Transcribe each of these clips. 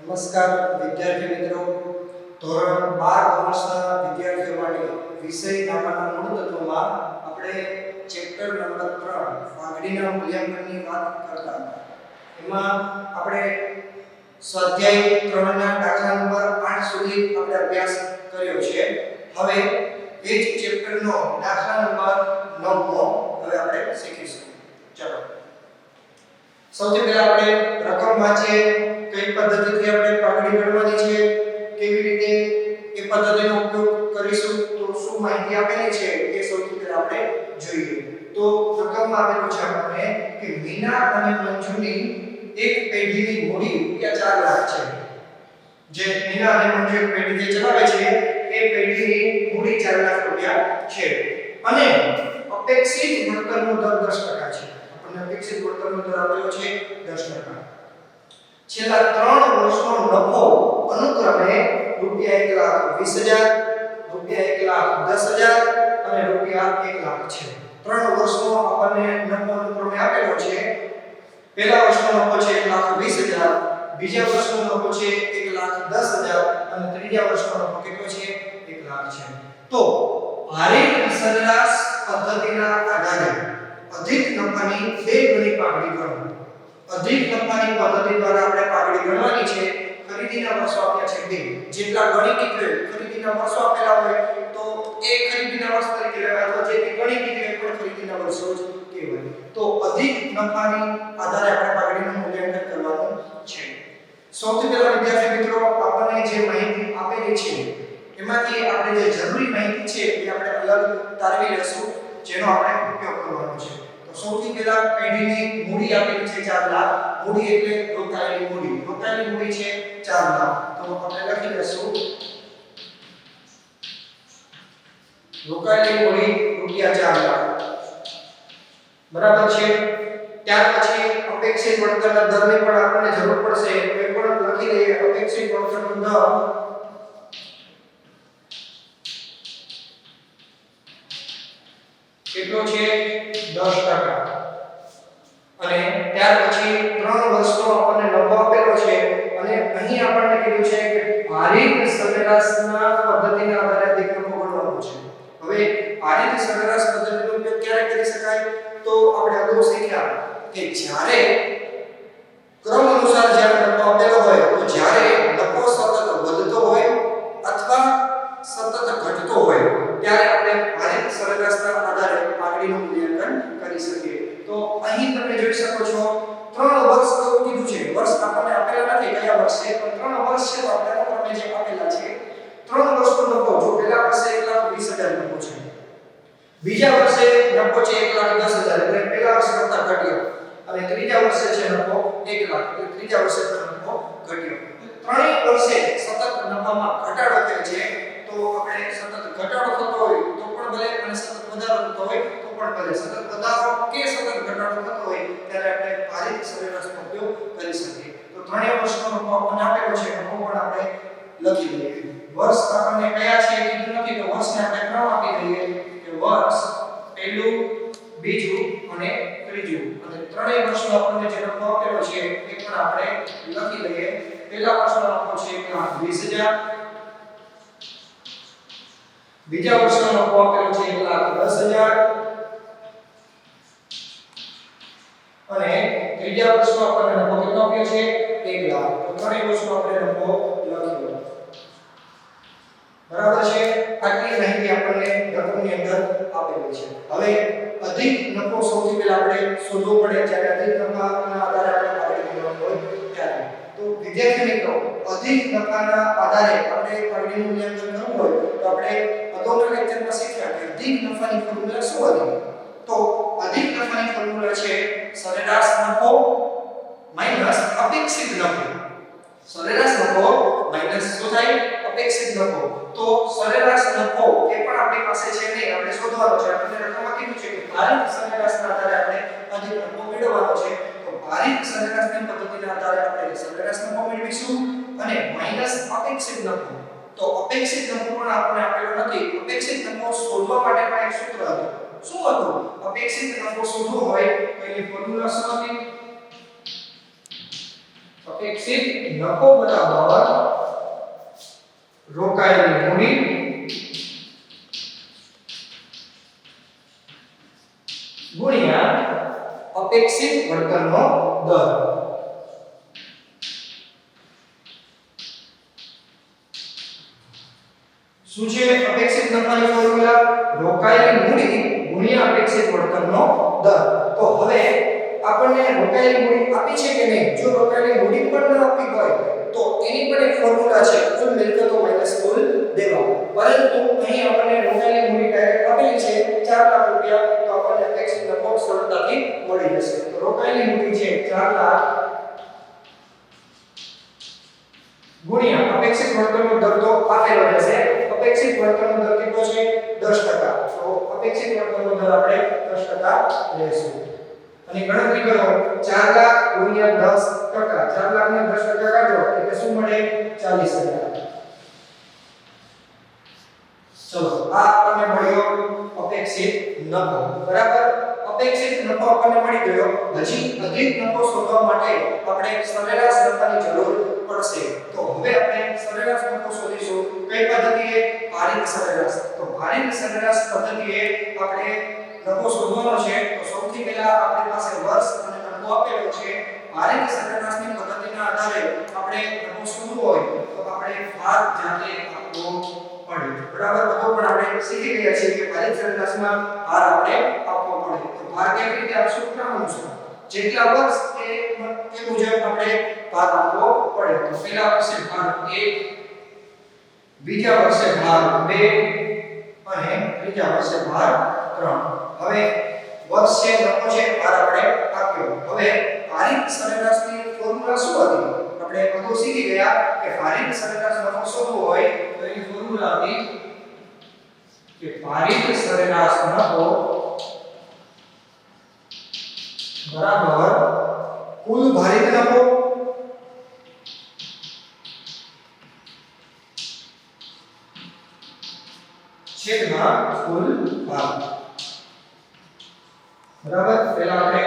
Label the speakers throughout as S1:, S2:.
S1: નમસ્કાર વિદ્યાર્થી મિત્રો, ધોરણ 12 કોમર્સના વિદ્યાર્થીઓ માટે વિષય નામાના મૂળ તત્વોમાં આપણે ચેપ્ટર નંબર 3 પાઘડીના મૂલ્યાંકનની વાત કરતા હતા. એમાં આપણે સ્વાધ્યાય 3 ના દાખલા નંબર 8 સુધી આપણે અભ્યાસ કર્યો છે. હવે એ જ ચેપ્ટરનો દાખલા નંબર 9મો હવે આપણે શીખીશું. ચાલો સૌથી પહેલા આપણે રકમ વાંચીએ. કઈ પદ્ધતિથી આપણે પાઘડી ગણવાની છે, કેવી રીતે એ પદ્ધતિનો ઉપયોગ કરીશું, તો શું માહિતી આપેલી છે એ સૌથી પહેલા આપણે જોઈએ. તો રકમમાં આપેલું છે આપણને કે મીના અને મંજુની એક પેઢીની મૂડી રૂપિયા 4 લાખ છે. જે મીના અને મંજુ એક પેઢી જે ચલાવે છે એ પેઢીની મૂડી 4 લાખ રૂપિયા છે અને અપેક્ષિત વળતરનો દર 10% છે. આપણને અપેક્ષિત વળતરનો દર આપેલો છે 10%. છેલ્લા 3 વર્ષનો નફો અનુક્રમે રૂપિયા 1,20,000, રૂપિયા 1,10,000 અને રૂપિયા 1 લાખ છે. 3 વર્ષનો આપણને નફો અનુક્રમે આપેલો છે. પહેલા વર્ષનો નફો છે 1,20,000, બીજા વર્ષનો નફો છે 1,10,000 અને ત્રીજા વર્ષનો નફો કેટલો છે 1 લાખ છે. તો ભારિત સરેરાશ પદ્ધતિના આધારે અધિક નફાની 2 ગણી પાઘડી ગણો. અધિક નફાની પદ્ધતિ દ્વારા આપણે પાઘડી ગણવાની છે. ખરીદીના વર્ષો આપ્યા છે 2. જેટલા ગણિત હોય ખરીદીના વર્ષો આપેલા હોય તો એ ખરીદીના વર્ષ તરીકે લેવાય, અથવા જે ગણિત હોય પણ ખરીદીના વર્ષો જ કહેવાય. તો અધિક નફાની આધારે આપણે પાઘડીનું મૂલ્યાંકન કરવાનું છે. સૌથી પહેલા વિદ્યાર્થી મિત્રો, આપણને જે માહિતી આપેલી છે એમાંથી આપણે જે જરૂરી માહિતી છે એ આપણે અલગ તારવી લેશું, જેનો આપણે ઉપયોગ કરવાનો છે. સૌથી પહેલા પેઢીની મૂડી આપેલી છે 4 લાખ. મૂડી એટલે રોકાયેલી મૂડી. રોકાયેલી મૂડી છે 4 લાખ. તો આપણે લખી લેશું રોકાયેલી મૂડી રૂપિયા 4 લાખ. બરાબર છે. ત્યાર પછી અપેક્ષિત વળતરના દરની પણ આપણને જરૂર પડશે. એ પણ લખી લઈએ. અપેક્ષિત વળતરનો દર કેટલો છે 10%. અને ત્યાર પછી 3 વર્ષનો આપણને નફો આપેલો છે અને અહીં આપણને કીધું છે કે ભારિત સરેરાશના પદ્ધતિના આધારે અધિક નફો ગણવાનો છે. હવે ભારિત સરેરાશ પદ્ધતિનો ઉપયોગ ક્યારે કરી શકાય, તો આપણે અગાઉ શીખ્યા કે જ્યારે ક્રમ અનુસાર જ્યારે નફો આપેલો હોય તો જ્યારે નફો સતત વધતો હોય અથવા સતત ઘટતો હોય ત્યારે આપણે ભારિત સરેરાશના આધારે પાઘડીનું મૂલ્યાંકન કરી શકીએ. તો અહીં તમે જોઈ શકો છો 3 વર્ષ એવું કીધું છે. વર્ષ આપણને આપેલા નથી કયા વર્ષ છે, પણ 3 વર્ષ છે તો આપણે અનુક્રમે જે આપેલા છે 3 વર્ષનો નફો. જો પહેલા વર્ષે 1,20,000 નફો છે, બીજા વર્ષે નફો છે 1,10,000 એટલે પહેલા વર્ષ કરતા ઘટ્યો, અને ત્રીજા વર્ષે છે નફો 1 લાખ એટલે ત્રીજા વર્ષે પણ નફો ઘટ્યો. ત્રણેય વર્ષે સતત નફામાં ઘટાડો થાય છે. તો આપણે સતત ઘટાડો થતો હોય તો પણ ભલે અને સતત વધારો થતો હોય તો પણ ભલે, સતત વધારો કે સતત ઘટાડો થતો હોય ત્યારે આપણે ભારિત સરેરાશનો ઉપયોગ કરી શકીએ. તો ત્રણેય વર્ષનો નફો આપણને આપેલો છે. નફો પણ આપણે લખી લઈએ. વર્ષ આપણને કયા છે એ કીધું નથી તો વર્ષને આપણે 3 આપી દઈએ કે વર્ષ પહેલું, બીજું અને ત્રીજું. અને ત્રણેય વર્ષનો આપણને જે નફો આપેલો છે એ પણ આપણે લખી લઈએ. પહેલા વર્ષનો નફો છે 1,20,000, બીજા વર્ષનો નફો આપેલો છે 1,10,000 અને ત્રીજા વર્ષનો આપણને નફો કેટલો આપ્યો છે 1 લાખ. તો ત્રણેય વર્ષનો આપણે નફો લખ્યો. બરાબર છે. આટલી માહિતી આપણને રકમની અંદર આપેલી છે. હવે અધિક નફો સૌથી પહેલા આપણે શોધવો પડે. જ્યારે અધિક નફાના આધારે આપણે પાઘડી ગણવાનું હોય ત્યારે. તો વિદ્યાર્થી મિત્રો, અધિક નફાના આધારે આપણે પાઘડીનું મૂલ્યાંકન કરવું હોય તો આપણે અગાઉના લેક્ચરમાં શીખ્યા કે અધિક નફાની ફોર્મ્યુલા શું હતી. તો અધિક નફાની ફોર્મ્યુલા છે સરેરાશ નફો માઈનસ અપેક્ષિત નફો. સરેરાશ નફો માઈનસ શું થાય અપેક્ષિત નફો. તો સરેરાશ નફો એ પણ આપણી પાસે છે નહીં, આપણે શોધવાનો છે. આપણે રકમમાં કીધું છે કે ભારિત સરેરાશના આધારે આપણે અધિક નફો મેળવવાનો છે. તો ભારિત સરેરાશની પદ્ધતિના આધારે આપણે સરેરાશ નફો મેળવીશું અને માઈનસ અપેક્ષિત નફો. તો અપેક્ષિત નફો પણ આપણને આપેલો નથી. અપેક્ષિત નફો શોધવા માટે પણ એક સૂત્ર હતું. શું હતું? અપેક્ષિત નફો શોધવો હોય તો એની ફોર્મ્યુલા શું હતી? અપેક્ષિત નફો બરાબર રોકાયેલી મૂડી ગુણ્યા અપેક્ષિત વળતરનો દર. શું છે અપેક્ષિત નફાની ફોર્મ્યુલા? રોકાયેલી મૂડી ગુણ્યા અપેક્ષિત વળતરનો દર. તો હવે આપણને રોકાયેલી મૂડી આપી છે કે નહીં? જો રોકાયેલી મૂડી પણ ન આપી હોય તો એની પણ એક ફોર્મ્યુલા છે, કુલ મિલકતો માઈનસ કુલ દેવાઓ. પરંતુ અહીં આપણને રોકાયેલી મૂડી ડાયરેક્ટ આપેલી છે 4 લાખ રૂપિયા, તો આપણને અપેક્ષિત નફો સરળતાથી મળી જશે. તો રોકાયેલી મૂડી છે 4 લાખ ગુણ્યા અપેક્ષિત વળતરનો દર તો આપેલો રહેશે. અપેક્ષિત વળતરનો દર કેટલો છે? 10%. તો અપેક્ષિત વળતરનો દર આપણે 10% લેશું. અને ગણતરી કરો 4 લાખ ગુણ્યા 10%. 4 લાખ ને 10% કાઢો એટલે શું મળે? 40,000. ચલો આ આપણને મળ્યો અપેક્ષિત નફો. બરાબર, અપેક્ષિત નફો આપણને મળી ગયો. હજી અધિક નફો શોધવા માટે આપણે સરેરાશ નફાની જરૂર પડશે. તો હવે આપણે સરેરાશ નફો શોધીશું. કઈ પદ્ધતિએ? ભારિત સરેરાશ. તો ભારિત સરેરાશ પદ્ધતિએ આપણે નફો શોધવાનો છે. તો સૌથી પહેલા આપણી પાસે વર્ષ અને નફો આપેલો છે. ભારિત સરેરાશની પદ્ધતિના આધારે આપણે નફો શોધવો હોય તો આપણે ભાગ જાતે આપવો પડે. બરાબર, તો પણ આપણે શીખી ગયા છીએ કે ભારિત સરેરાશમાં ભાર આપણે આપવો પડે. તો ભાર કેવી રીતે આપશું? ક્રમ અનુસાર જેટલા વર્ષ એ મુજબ આપણે ભાર આપવો પડે. તો પહેલા વર્ષે ભાર 1, બીજા વર્ષે ભાર 2 અને ત્રીજા વર્ષે ભાર 3. હવે વર્ષ છે, નફો છે, ભાર આપણે આપ્યો. હવે ભારિત સરેરાશની ફોર્મ્યુલા શું હતી? આપણે અગાઉ શીખી ગયા કે ભારિત સરેરાશ નફો શોધવો હોય તો એની ફોર્મ્યુલા હતી કે ભારિત સરેરાશ નફો બરાબર કુલ ભારિત નફો છેદમાં કુલ ભાગ. બરાબર, પહેલા આપણે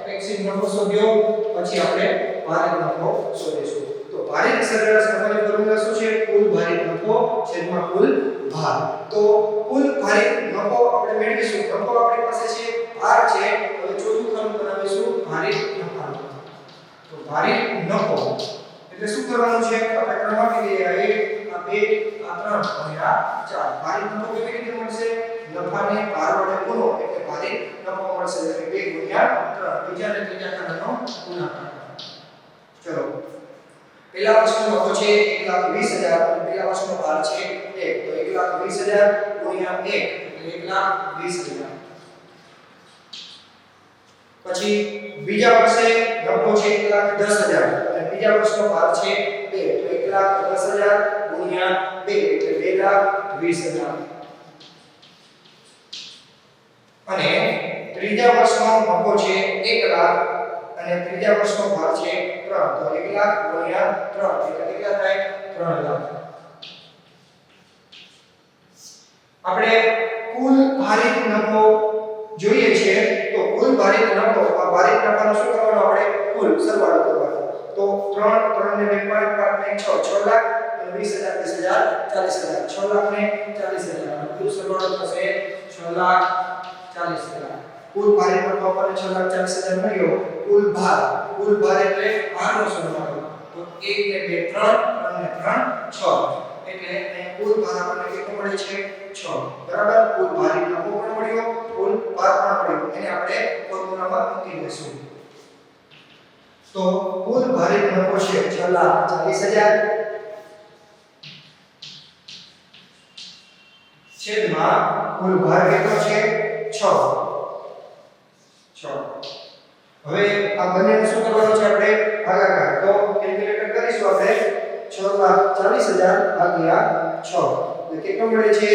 S1: અપેક્ષિત નફો શોધ્યો, પછી આપણે ભારિત નફો શોધીશું. તો ભારિત સરેરાશ નફાની ફોર્મ્યુલા શું છે? કુલ ભારિત નફો છેદમાં કુલ ભાર. તો કુલ ભારિત નફો આપણે મેળવીશું. નફો આપણી પાસે છે, ભાર છે. હવે ચોથું ખાનું બનાવીશું ભારિત નફા. તો ભારિત નફો એટલે શું કરવાનું છે? આપણે ક્રમ આપી દઈએ. આ 1, આ 2, આ 3 અને આ 4. ભારિત નફો કેવી રીતે મળશે? નફાને ભાર વડે ગુણો એટલે ભારિત નફો મળશે. એટલે 2 ગુણ્યા 3, બીજા અને ત્રીજા ખાનાનો ગુણાકાર. ચલો, પહેલા વર્ષનો નફો છે 1,20,000 અને પહેલા વર્ષનો ભાર છે 1. તો 1,20,000 ગુણ્યા 1 એટલે 1,20,000. પછી બીજા વર્ષે નફો છે 1,10,000 અને બીજા વર્ષનો ભાર છે 2. તો 1,10,000 ગુણ્યા 2 એટલે 2,20,000. અને ત્રીજા વર્ષનો નફો છે 1 લાખ અને ત્રીજા વર્ષનો ભાર છે 3. તો 1 લાખ ગુણ્યા 3 એટલે કેટલા થાય? 3 લાખ. આપણે કુલ ભારિત નફો જોઈએ છે. તો કુલ ભારિત નફો, આ ભારિત નફાનો શું કરવાનો? આપણે કુલ સરવાળો કરવાનો. તો 3 ને 2 5 ને 6 લાખ અને 20,000 20,000 40,000. 6 લાખ ને 40,000. કુલ સરવાળો થશે 6,40,000. કુલ ભારિત નફો આપણને 6,40,000 મળ્યો. કુલ ભાર એટલે ભારનો સરવાળો. તો 1 ને 2 3 અને 3 6 એટલે અહીં કુલ ભાર આપણને કેટલો મળે છે? 6. બરાબર, કુલ ભારિત નફો પણ મળ્યો, કુલ ભાર પણ મળ્યો. એને આપણે ફોર્મ્યુલામાં મૂકી દઈશું. તો કુલ ભારિત નફો છે 6,40,000 છેદમાં કુલ ભાર કેટલો છે? 6. હવે આ બંનેને શું કરવાનું છે? આપણે ભાગાકાર. તો કેલ્ક્યુલેટર કરીશું આપણે. 6,40,000 ભાગ્યા 6 એટલે કેટલો મળે છે?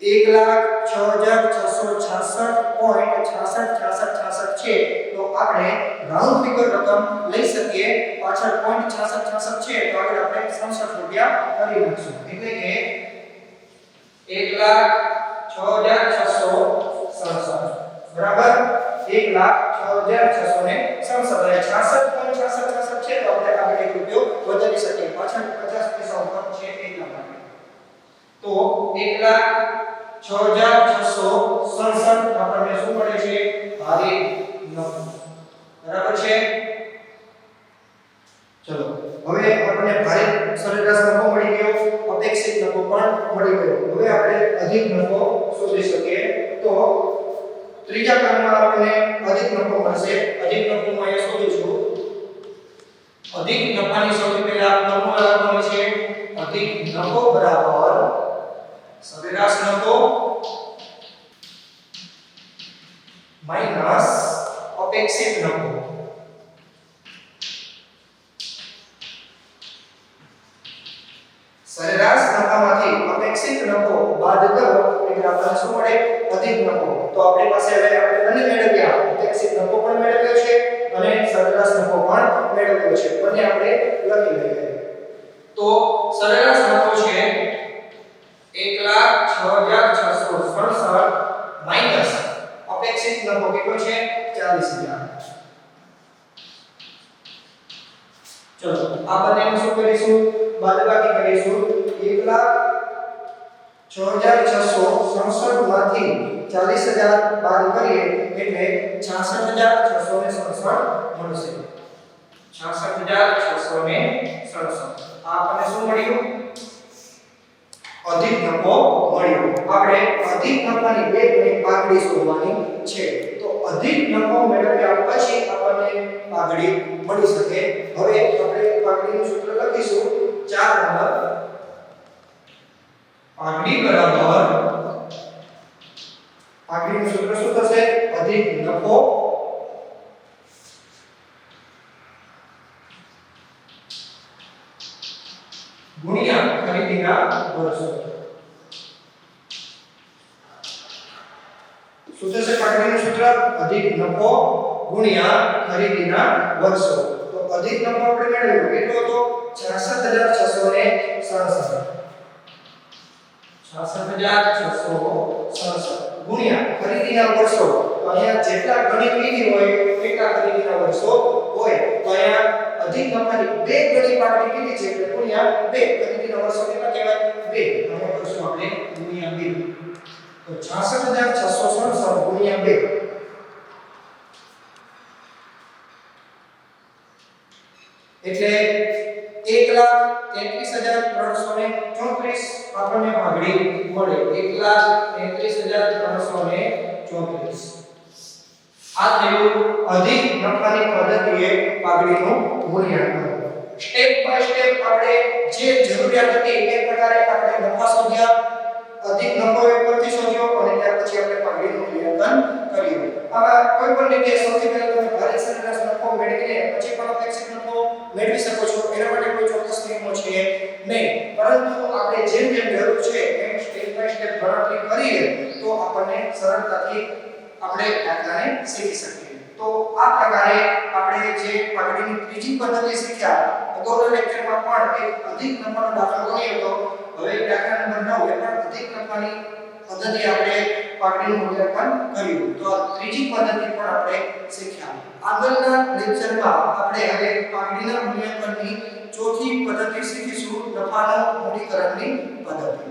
S1: 1,06,666.6666 છે. તો આપણે રાઉન્ડ ફિગર રકમ લઈ શકીએ. પાછળ 0.6666 છે તો આગળ આપણે 67 રૂપિયા કરી નાખશું. એટલે કે 1,06,667 બરાબર 1,06,667 અને 66.6666 છે તો આપણે 50 પૈસા ઉપર છે એટલા માટે. તો 1,06,667 આપણને શું મળે છે? ભારિત નફો. બરાબર છે? ચલો હવે આપણને ભારિત સરેરાશ નફો મળી ગયો, અપેક્ષિત નફો પણ મળી ગયો. હવે આપણે અધિક નફો શોધી શકીએ. તો ત્રીજા ક્રમમાં આપણને અધિક નફો મળશે. અધિક નફો માં અહીંયા શોધીશું. અધિક નફાની સૌથી પહેલા ફોર્મ્યુલા લખવાની છે. અધિક નફો બરાબર સરેરાશ નફો માઈનસ અપેક્ષિત નફો. સરેરાશ નફામાંથી અપેક્ષિત નફો બાદ કરો એટલે આપણને શું મળે? અધિક નફો. તો આપણી પાસે હવે આપણે બંને મેળવ્યા. અપેક્ષિત નફો પણ મેળવ્યો છે અને સરેરાશ નફો પણ મેળવ્યો છે. બંને આપણે લખી લઈએ. તો સરેરાશ નફો છે 1,06,667 માઈનસ અપેક્ષિત નફો કેટલો છે? 40,000. ચલો આ બંનેનું શું કરીશું? બાદબાકી કરીશું. 1,06,667 માંથી 40,000 બાદ કરીએ એટલે 66,667 મળશે. 66,667. આ આપણને શું મળ્યું? અધિક નફો મળ્યો. આપણે અધિક નફાની બે ગણી પાઘડી શોધવાની છે. તો અધિક નફો મેળવ્યા પછી આપણને પાઘડી મળી શકે. હવે આપણે પાઘડીનું સૂત્ર લખીશું. 4 નંબર પાઘડી બરાબર પાઘડીનું સૂત્ર શું થશે? અધિક નફો ગુણ્યા ખરીદીના વર્ષો. શું થશે પાઘડીનું સૂત્ર? અધિક નફો ગુણ્યા ખરીદીના વર્ષો. તો અધિક નફો આપણે મેળવ્યો કેટલો હતો? 66,667. 66,667 ગુણ્યા ખરીદીના વર્ષો. તો અહીંયા જેટલા ગણી લીધી હોય એટલા ખરીદીના વર્ષો હોય. તો અહીંયા અધિક નફાની બે ગણી પાઘડી કીધી છે એટલે ગુણ્યા 2. ખરીદીના વર્ષો કેટલા કહેવાય? 2. અહીંયા કરશું આપણે ગુણ્યા 2. તો 66,667 ગુણ્યા 2 એટલે 1,33,334 આપણને પાઘડી મળે. 1,33,334. આ થયું અધિક નફાની પદ્ધતિએ પાઘડીનું મૂલ્યાંકન. સ્ટેપ બાય સ્ટેપ આપણે જે જરૂરિયાત હતી એ પ્રકારે આપણે નફા શોધ્યા, અધિક નફો એક પરથી શોધ્યો અને ત્યાર પછી આપણે પાઘડીનું મૂલ્યાંકન કર્યું. આમાં કોઈ પણ રીતે સૌથી પહેલા તમે ભારિત સરેરાશ નફો મેળવીને પછી પણ અપેક્ષિત નફો મેળવી શકો છો. એના માટે કોઈ ચોક્કસ નિયમો છે નહીં, પરંતુ આપણે જેમ જેમ જરૂર છે એમ સ્ટેપ બાય સ્ટેપ ગણતરી કરીએ તો આપણને સરળતાથી આપણે દાખલાને શીખી શકીએ. તો આ પ્રકારે આપણે જે પાઘડીની ત્રીજી પદ્ધતિ શીખ્યા, અગાઉના લેક્ચરમાં પણ એક અધિક નફાનો દાખલો ગણ્યો હતો. હવે દાખલા નંબર 9 એ પણ અધિક નફાની પદ્ધતિ આપણે પાઘડીનું મૂલ્યાંકન કર્યું. તો આ ત્રીજી પદ્ધતિ પણ આપણે શીખ્યા. આગળના લેક્ચરમાં આપણે હવે પાઘડીના મૂલ્યાંકનની ચોથી પદ્ધતિ શીખીશું, નફાના મૂડીકરણની પદ્ધતિ.